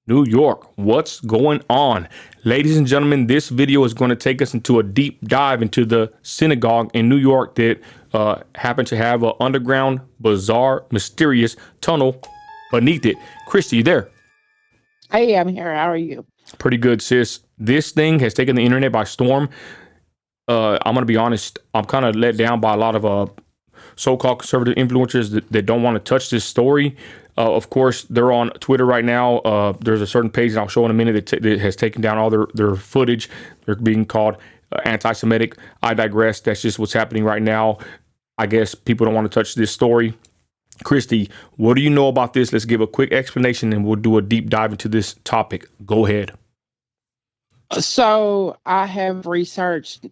New York. What's going on? Ladies and gentlemen, this video is going to take us into a deep dive into the synagogue in New York that happened to have an underground, bizarre, mysterious tunnel beneath it. Christy, you there? Hey, I'm here. How are you? Pretty good, sis. This thing has taken the internet by storm. I'm going to be honest. I'm kind of let down by a lot of so-called conservative influencers that don't want to touch this story. Of course, they're on Twitter right now. There's a certain page, and I'll show in a minute, that has taken down all their footage. They're being called anti-Semitic. I digress. That's just what's happening right now. I guess people don't want to touch this story. Christy, what do you know about this? Let's give a quick explanation, and we'll do a deep dive into this topic. Go ahead. So I have researched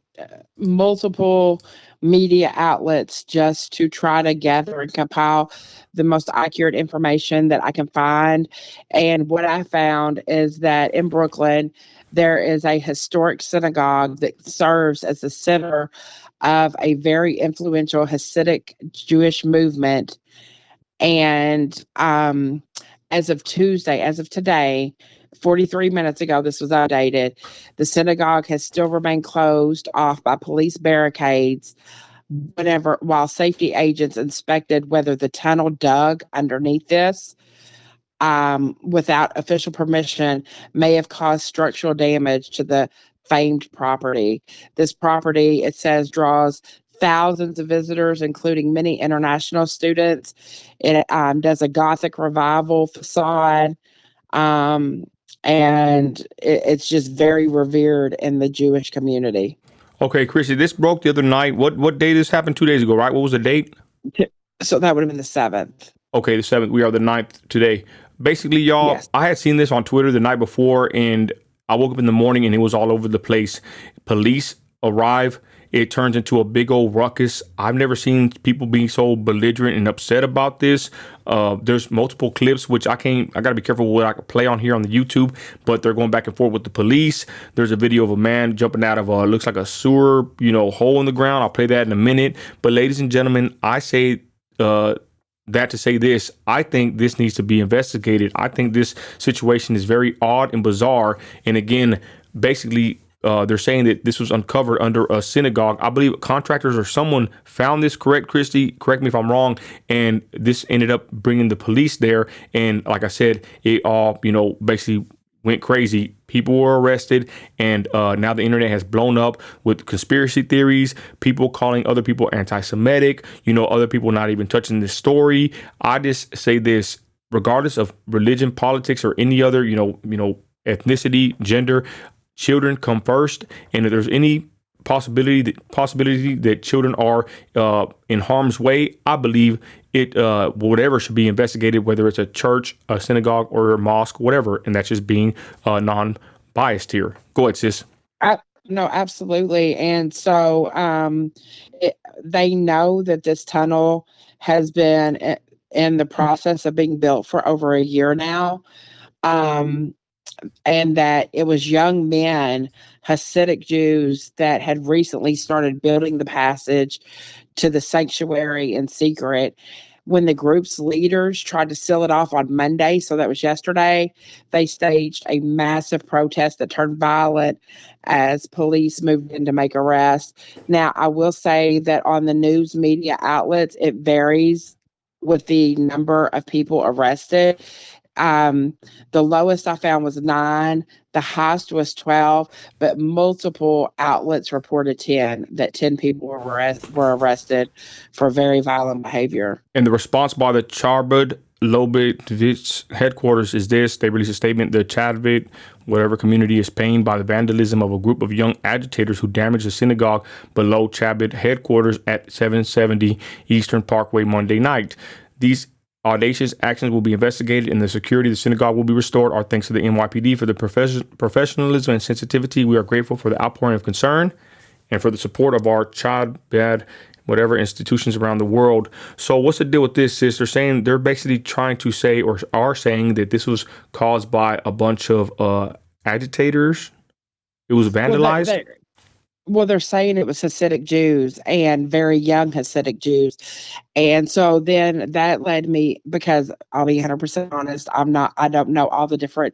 multiple media outlets just to try to gather and compile the most accurate information that I can find. And what I found is that in Brooklyn, there is a historic synagogue that serves as the center of a very influential Hasidic Jewish movement. And as of today, 43 minutes ago, this was updated. The synagogue has still remained closed off by police barricades while safety agents inspected whether the tunnel dug underneath this without official permission may have caused structural damage to the famed property. This property, it says, draws thousands of visitors, including many international students. It does a Gothic revival facade. And it's just very revered in the Jewish community. Okay, Christy, this broke the other night. What day this happened? 2 days ago, right? What was the date? So that would have been the 7th. Okay, the 7th. We are the 9th today. Basically, y'all, yes. I had seen this on Twitter the night before, and I woke up in the morning, and it was all over the place. Police arrive. It turns into a big old ruckus. I've never seen people being so belligerent and upset about this. There's multiple clips, which I got to be careful what I can play on here on the YouTube, but they're going back and forth with the police. There's a video of a man jumping out of looks like a sewer, hole in the ground. I'll play that in a minute. But ladies and gentlemen, I say that to say this. I think this needs to be investigated. I think this situation is very odd and bizarre. And again, basically, they're saying that this was uncovered under a synagogue. I believe contractors or someone found this, correct, Christy? Correct me if I'm wrong. And this ended up bringing the police there. And like I said, it all, basically went crazy. People were arrested. And now the internet has blown up with conspiracy theories, people calling other people anti-Semitic, other people not even touching this story. I just say this, regardless of religion, politics, or any other, ethnicity, gender, children come first, and if there's any possibility that children are in harm's way, I believe it whatever should be investigated, whether it's a church, a synagogue, or a mosque, whatever. And that's just being non-biased here. Go ahead, sis. No, absolutely. And so they know that this tunnel has been in the process of being built for over a year now. And that it was young men, Hasidic Jews, that had recently started building the passage to the sanctuary in secret. When the group's leaders tried to seal it off on Monday, so that was yesterday, they staged a massive protest that turned violent as police moved in to make arrests. Now, I will say that on the news media outlets, it varies with the number of people arrested. The lowest I found was 9. The highest was 12, but multiple outlets reported 10 people were arrested for very violent behavior. And the response by the Charbud Lobovitch headquarters is this. They released a statement. The Charbud, whatever community, is pained by the vandalism of a group of young agitators who damaged the synagogue below Charbud headquarters at 770 Eastern Parkway Monday night. These audacious actions will be investigated, and the security of the synagogue will be restored. Our thanks to the NYPD for the professionalism and sensitivity. We are grateful for the outpouring of concern and for the support of our child bad whatever institutions around the world. So what's the deal with this, sis? They're saying they're basically trying to say, or are saying, that this was caused by a bunch of agitators. It was vandalized. Well, they're saying it was Hasidic Jews and very young Hasidic Jews. And so then that led me, because I'll be 100% honest, I don't know all the different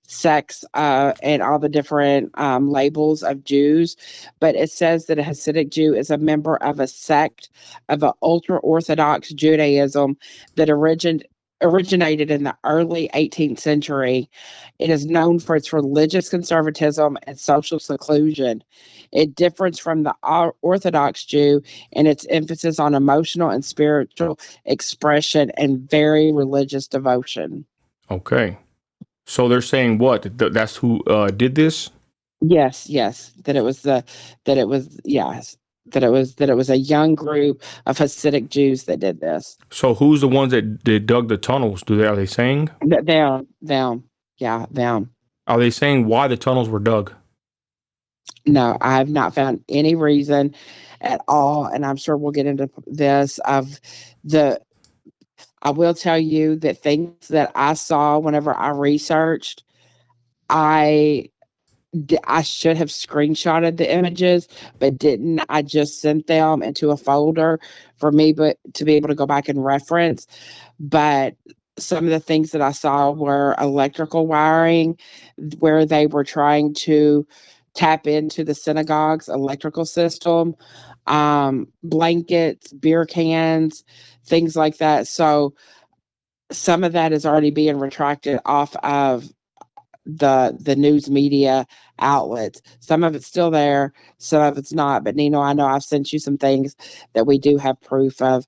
sects and all the different labels of Jews, but it says that a Hasidic Jew is a member of a sect of an ultra Orthodox Judaism that originated in the early 18th century. It is known for its religious conservatism and social seclusion. It differs from the Orthodox Jew in its emphasis on emotional and spiritual expression and very religious devotion. Okay. So they're saying what? That's who did this? Yes, that it was a young group of Hasidic Jews that did this. So who's the ones that dug the tunnels? Are they saying? Them. Are they saying why the tunnels were dug? No, I have not found any reason at all, and I'm sure we'll get into this of the. I will tell you that things that I saw whenever I researched, I I should have screenshotted the images, but didn't. I just sent them into a folder for me, but to be able to go back and reference. But some of the things that I saw were electrical wiring, where they were trying to tap into the synagogue's electrical system, blankets, beer cans, things like that. So some of that is already being retracted off of the news media outlets. Some of it's still there, some of it's not. But Nino, I know I've sent you some things that we do have proof of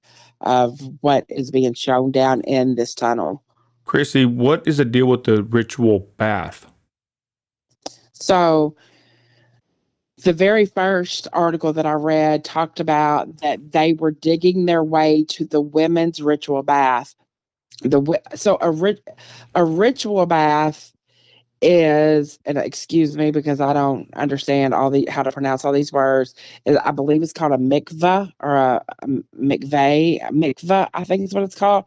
what is being shown down in this tunnel. Chrissy, what is the deal with the ritual bath? So the very first article that I read talked about that they were digging their way to the women's ritual bath. A ritual bath is, and excuse me because I don't understand how to pronounce all these words. I believe it's called a mikvah or a mikvah, I think is what it's called.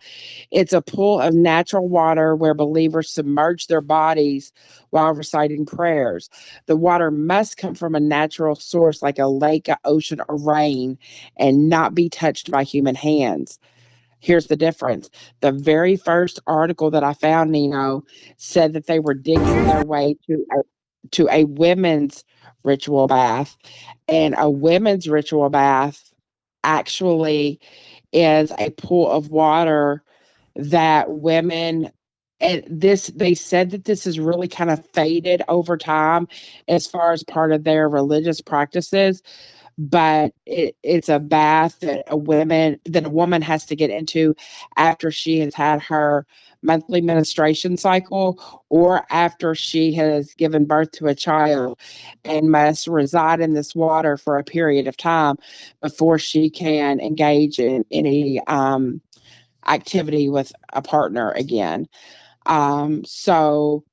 It's a pool of natural water where believers submerge their bodies while reciting prayers. The water must come from a natural source like a lake, an ocean, or rain, and not be touched by human hands. Here's the difference. The very first article that I found, Nino, said that they were digging their way to a women's ritual bath. And a women's ritual bath actually is a pool of water that women, and this, they said that this is really kind of faded over time as far as part of their religious practices, but it's a bath that a woman has to get into after she has had her monthly menstruation cycle or after she has given birth to a child, and must reside in this water for a period of time before she can engage in any activity with a partner again. So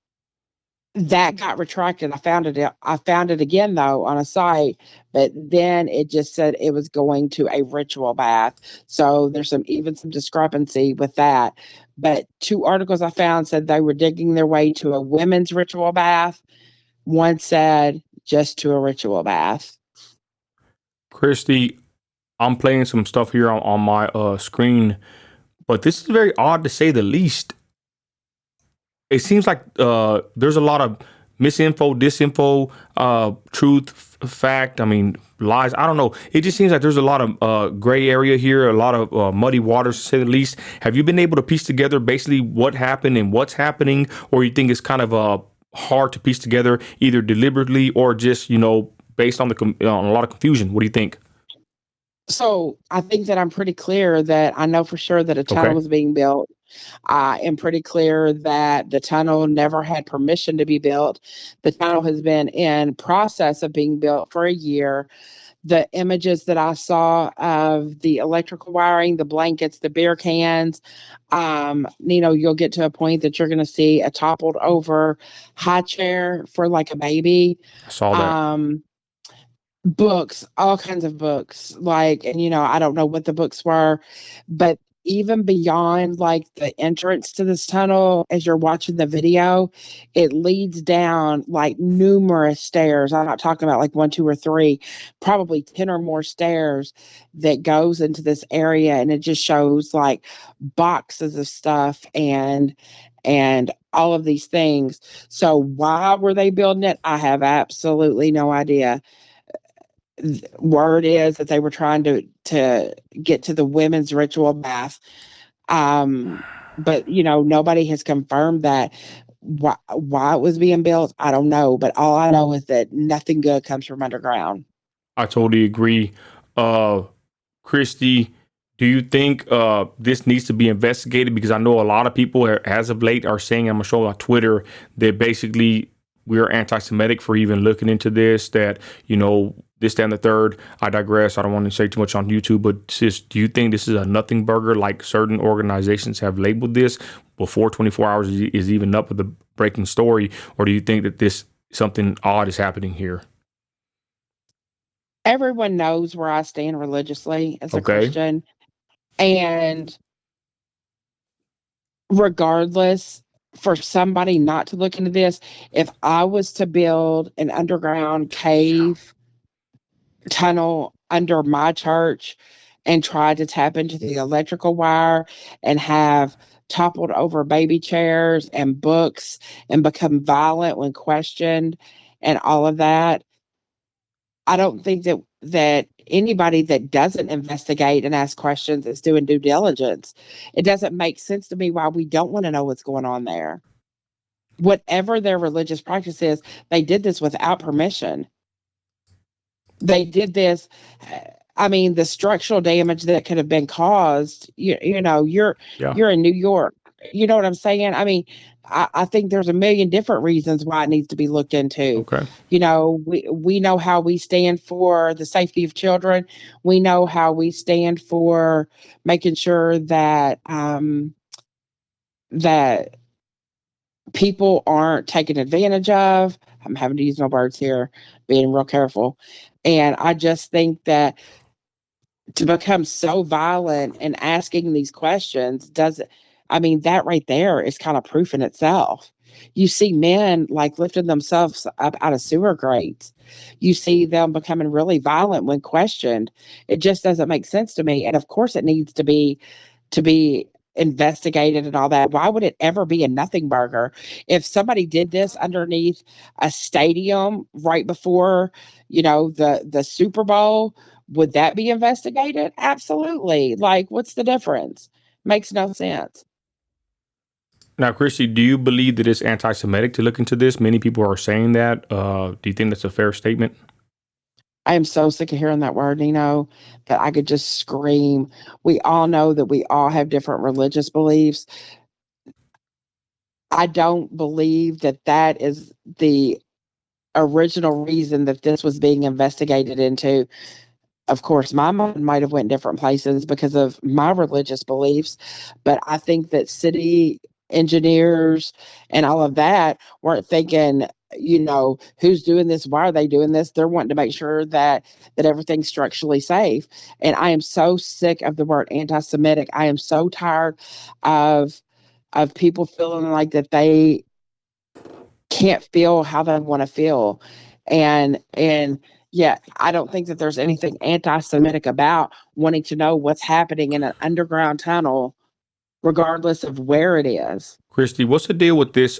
that got retracted. I found it again though on a site, but then it just said it was going to a ritual bath. So there's some discrepancy with that. But two articles I found said they were digging their way to a women's ritual bath. One said just to a ritual bath. Christy, I'm playing some stuff here on my screen, but this is very odd to say the least. It seems like there's a lot of misinfo, disinfo, truth, fact. I mean, lies. I don't know. It just seems like there's a lot of gray area here, a lot of muddy waters, to say the least. Have you been able to piece together basically what happened and what's happening, or you think it's kind of hard to piece together, either deliberately or just based on on a lot of confusion? What do you think? So I think that I'm pretty clear that I know for sure that a tunnel was being built. I am pretty clear that the tunnel never had permission to be built. The tunnel has been in process of being built for a year. The images that I saw of the electrical wiring, the blankets, the beer cans, you'll get to a point that you're going to see a toppled over high chair for like a baby. I saw that. Books, all kinds of books, and I don't know what the books were, but even beyond like the entrance to this tunnel, as you're watching the video, it leads down like numerous stairs. I'm not talking about like one, two, or three, probably 10 or more stairs that goes into this area. And it just shows like boxes of stuff and all of these things. So why were they building it? I have absolutely no idea. Word is that they were trying to get to the women's ritual bath. But nobody has confirmed that. Why it was being built, I don't know. But all I know is that nothing good comes from underground. I totally agree. Christy, do you think this needs to be investigated? Because I know a lot of people as of late are saying, I'm going to show on Twitter, that basically we're anti-Semitic for even looking into this, that, this, that, and the third. I digress. I don't want to say too much on YouTube, but sis, do you think this is a nothing burger like certain organizations have labeled this before 24 hours is even up with the breaking story? Or do you think that this something odd is happening here? Everyone knows where I stand religiously as a Okay. Christian. And regardless, for somebody not to look into this, if I was to build an underground cave tunnel under my church and try to tap into the electrical wire and have toppled over baby chairs and books and become violent when questioned and all of that, I don't think that anybody that doesn't investigate and ask questions is doing due diligence. It doesn't make sense to me why we don't want to know what's going on there. Whatever their religious practice is, they did this without permission. They did this. I mean, the structural damage that could have been caused. You're in New York. You know what I'm saying? I mean, I think there's a million different reasons why it needs to be looked into. Okay. We know how we stand for the safety of children. We know how we stand for making sure that that people aren't taken advantage of. I'm having to use my words here, being real careful. And I just think that to become so violent and asking these questions that right there is kind of proof in itself. You see men like lifting themselves up out of sewer grates. You see them becoming really violent when questioned. It just doesn't make sense to me. And of course it needs to be investigated and all that. Why would it ever be a nothing burger? If somebody did this underneath a stadium right before, the Super Bowl, would that be investigated? Absolutely. Like, what's the difference? Makes no sense. Now, Christy, do you believe that it's anti-Semitic to look into this? Many people are saying that. Do you think that's a fair statement? I am so sick of hearing that word, Nino, that I could just scream. We all know that we all have different religious beliefs. I don't believe that is the original reason that this was being investigated into. Of course, my mind might have went different places because of my religious beliefs, but I think that city engineers and all of that weren't thinking, who's doing this? Why are they doing this? They're wanting to make sure that everything's structurally safe. And I am so sick of the word anti-Semitic. I am so tired of people feeling like that they can't feel how they want to feel. And yeah, I don't think that there's anything anti-Semitic about wanting to know what's happening in an underground tunnel, regardless of where it is. Christy, what's the deal with this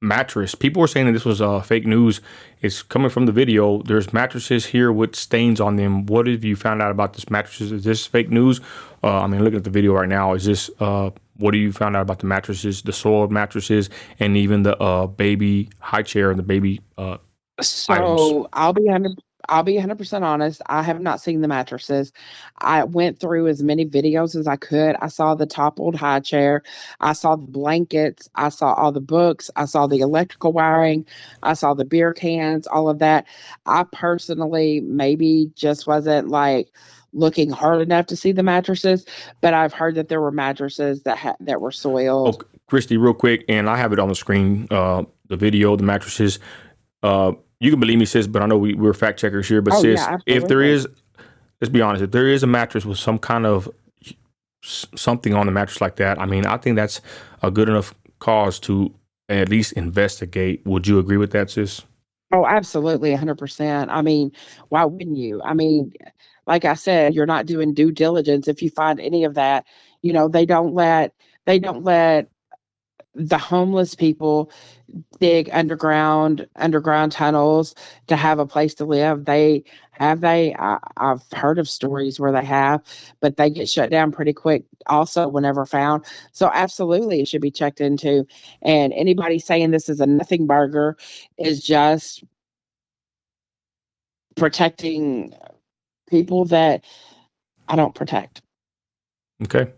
mattress? People are saying that this was fake news. It's coming from the video. There's mattresses here with stains on them. What have you found out about this mattresses? Is this fake news? Looking at the video right now, is this what do you found out about the mattresses, the soiled mattresses, and even the baby high chair and the baby So items? I'll be 100% honest. I have not seen the mattresses. I went through as many videos as I could. I saw the toppled high chair. I saw the blankets. I saw all the books. I saw the electrical wiring. I saw the beer cans, all of that. I personally maybe just wasn't like looking hard enough to see the mattresses, but I've heard that there were mattresses that were soiled. Oh, Christy, real quick, and I have it on the screen, the video, the mattresses. You can believe me, sis, but I know we're fact checkers here. But sis, yeah, if there is, let's be honest, if there is a mattress with some kind of something on the mattress like that, I mean, I think that's a good enough cause to at least investigate. Would you agree with that, sis? Oh, absolutely, 100%. I mean, why wouldn't you? I mean, like I said, you're not doing due diligence if you find any of that. They don't let the homeless people dig underground tunnels to have a place to live. I've heard of stories where they have, but they get shut down pretty quick also whenever found. So absolutely it should be checked into. And anybody saying this is a nothing burger is just protecting people that I don't protect. Okay.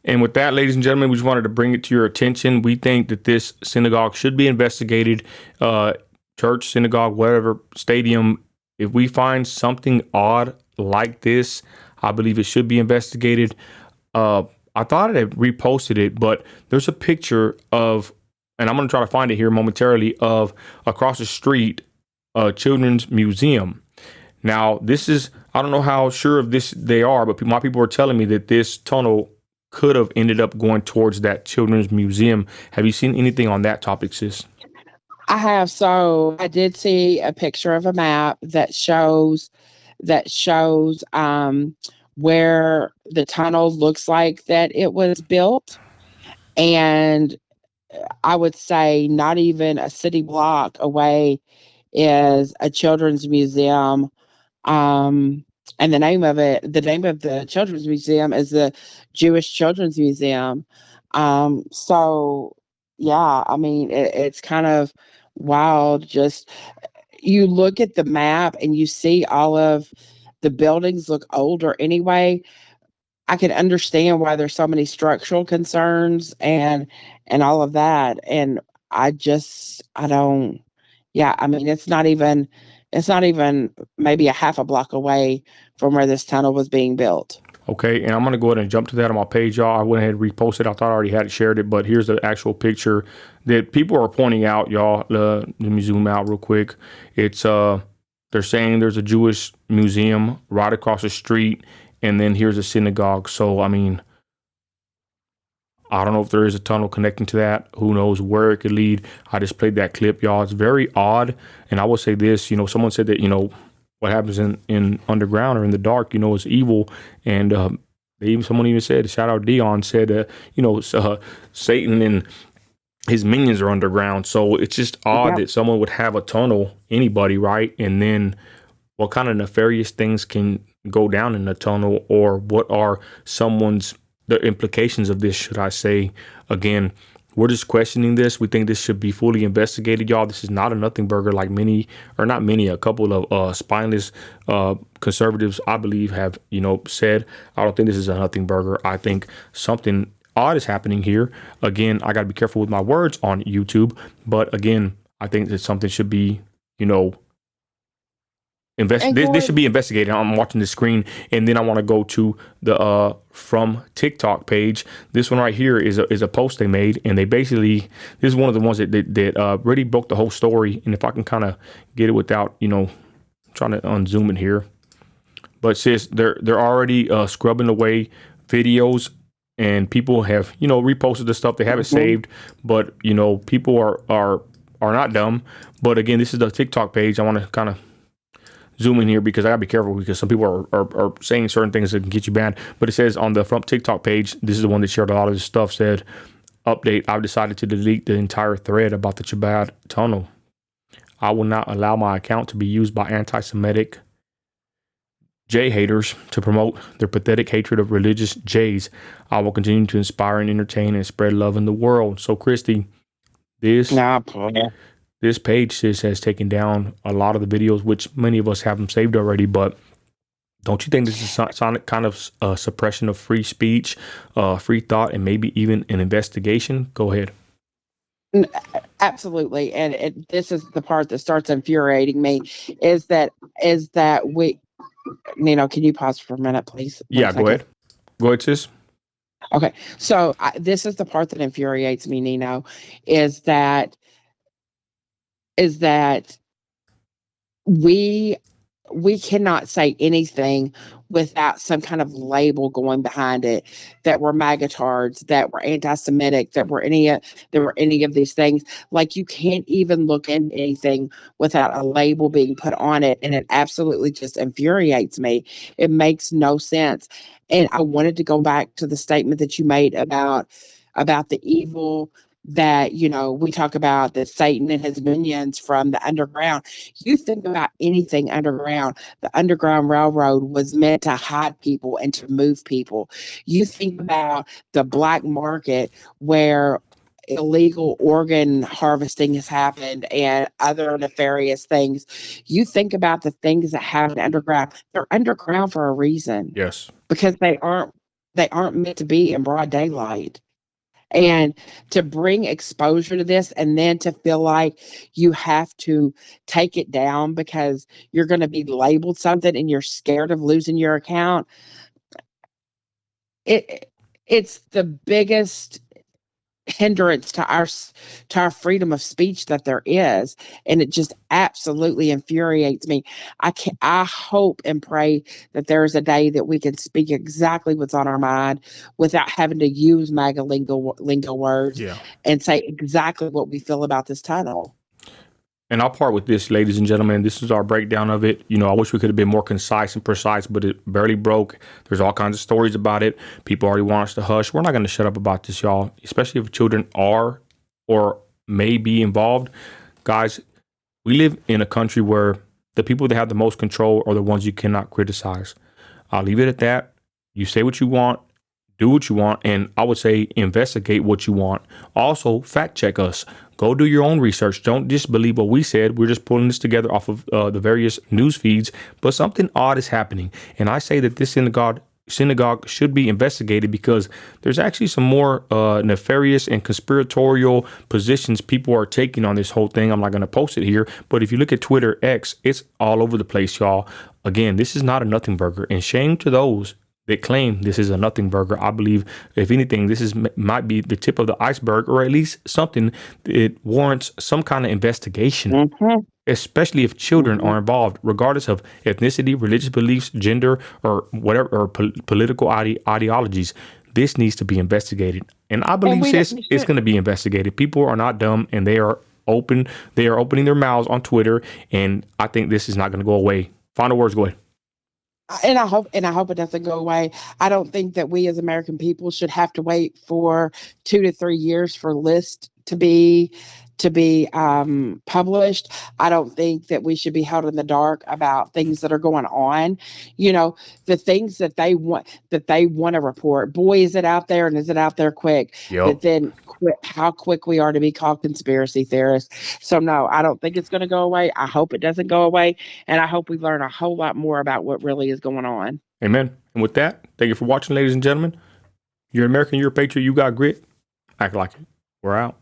And with that, ladies and gentlemen, we just wanted to bring it to your attention. We think that this synagogue should be investigated. Church, synagogue, whatever, stadium. If we find something odd like this, I believe it should be investigated. I thought I had reposted it, but there's a picture of, and I'm going to try to find it here momentarily, of across the street, a children's museum. Now, this is, I don't know how sure of this they are, but my people are telling me that this tunnel could have ended up going towards that children's museum. Have you seen anything on that topic, sis? I have. So I did see a picture of a map that shows where the tunnel looks like that it was built, and I would say not even a city block away is a children's museum. Um, and the name of the children's museum is the Jewish Children's Museum. So yeah, I mean, it's kind of wild. Just you look at the map and you see all of the buildings look older anyway. I can understand why there's so many structural concerns and all of that. And I don't, yeah, I mean, it's not even maybe a half a block away from where this tunnel was being built. Okay, and I'm gonna go ahead and jump to that on my page, y'all. I went ahead and reposted. I thought I already had shared it, but here's the actual picture that people are pointing out, y'all. Let me zoom out real quick. It's they're saying there's a Jewish museum right across the street, and then here's a synagogue. So I mean, I don't know if there is a tunnel connecting to that. Who knows where it could lead? I just played that clip, y'all. It's very odd, and I will say this. Someone said that what happens in underground or in the dark, is evil. And someone even said, shout out Dion, said, Satan and his minions are underground. So it's just odd that someone would have a tunnel, anybody, right? And then what kind of nefarious things can go down in the tunnel, or what are the implications of this, should I say? Again, we're just questioning this. We think this should be fully investigated, y'all. This is not a nothing burger like a couple of spineless conservatives, I believe, have, said. I don't think this is a nothing burger. I think something odd is happening here. Again, I got to be careful with my words on YouTube. But again, I think that something should be, this should be investigated. I'm watching the screen, and then I want to go to the from TikTok page. This one right here is a post they made, and they basically, this is one of the ones that really broke the whole story. And if I can kind of get it without trying to unzoom it here, but sis, they're already scrubbing away videos, and people have reposted the stuff. They have it saved, but people are not dumb. But again, this is the TikTok page. I want to kind of zoom in here because I gotta be careful, because some people are saying certain things that can get you banned. But it says on the front TikTok page, this is the one that shared a lot of this stuff, said, update, I've decided to delete the entire thread about the Chabad tunnel. I will not allow my account to be used by anti-Semitic J haters to promote their pathetic hatred of religious Jays. I will continue to inspire and entertain and spread love in the world. So Christy, this page, sis, has taken down a lot of the videos, which many of us have them saved already. But don't you think this is kind of a suppression of free speech, free thought, and maybe even an investigation? Go ahead. Absolutely. And this is the part that starts infuriating me, is that we, can you pause for a minute, please? Yeah, go ahead. Go ahead, sis. Okay. So this is the part that infuriates me, Nino, is that we we cannot say anything without some kind of label going behind it, that we're magatards, that we're anti-Semitic, that were any of these things. Like, you can't even look into anything without a label being put on it, and it absolutely just infuriates me. It makes no sense. And I wanted to go back to the statement that you made about the evil, that, we talk about that Satan and his minions from the underground. You think about anything underground. The Underground Railroad was meant to hide people and to move people. You think about the black market, where illegal organ harvesting has happened and other nefarious things. You think about the things that happen underground. They're underground for a reason. Yes. Because they aren't meant to be in broad daylight. And to bring exposure to this, and then to feel like you have to take it down because you're going to be labeled something and you're scared of losing your account. It's the biggest hindrance to our freedom of speech that there is, and it just absolutely infuriates me. I hope and pray that there is a day that we can speak exactly what's on our mind without having to use MAGA lingo words, and say exactly what we feel about this tunnel. And I'll part with this, ladies and gentlemen. This is our breakdown of it. I wish we could have been more concise and precise, but it barely broke. There's all kinds of stories about it. People already want us to hush. We're not going to shut up about this, y'all, especially if children are or may be involved. Guys, we live in a country where the people that have the most control are the ones you cannot criticize. I'll leave it at that. You say what you want. Do what you want, and I would say investigate what you want. Also, fact check us. Go do your own research. Don't just believe what we said. We're just pulling this together off of the various news feeds, but something odd is happening. And I say that this synagogue should be investigated, because there's actually some more nefarious and conspiratorial positions people are taking on this whole thing. I'm not going to post it here, but if you look at Twitter, X, it's all over the place, y'all. Again, this is not a nothing burger, and shame to those that claim this is a nothing burger. I believe, if anything, this might be the tip of the iceberg, or at least something that warrants some kind of investigation, especially if children are involved, regardless of ethnicity, religious beliefs, gender, or whatever, or political ideologies. This needs to be investigated. And I believe, it's going to be investigated. People are not dumb, and they are open. They are opening their mouths on Twitter, and I think this is not going to go away. Final words, go ahead. And I hope it doesn't go away. I don't think that we as American people should have to wait for 2 to 3 years for lists to be published. I don't think that we should be held in the dark about things that are going on. The things that they want to report. Boy, is it out there, and is it out there quick? Yep. But then how quick we are to be called conspiracy theorists. So no, I don't think it's going to go away. I hope it doesn't go away, and I hope we learn a whole lot more about what really is going on. Amen. And with that, thank you for watching, ladies and gentlemen. You're American, you're a patriot, you got grit. Act like it. We're out.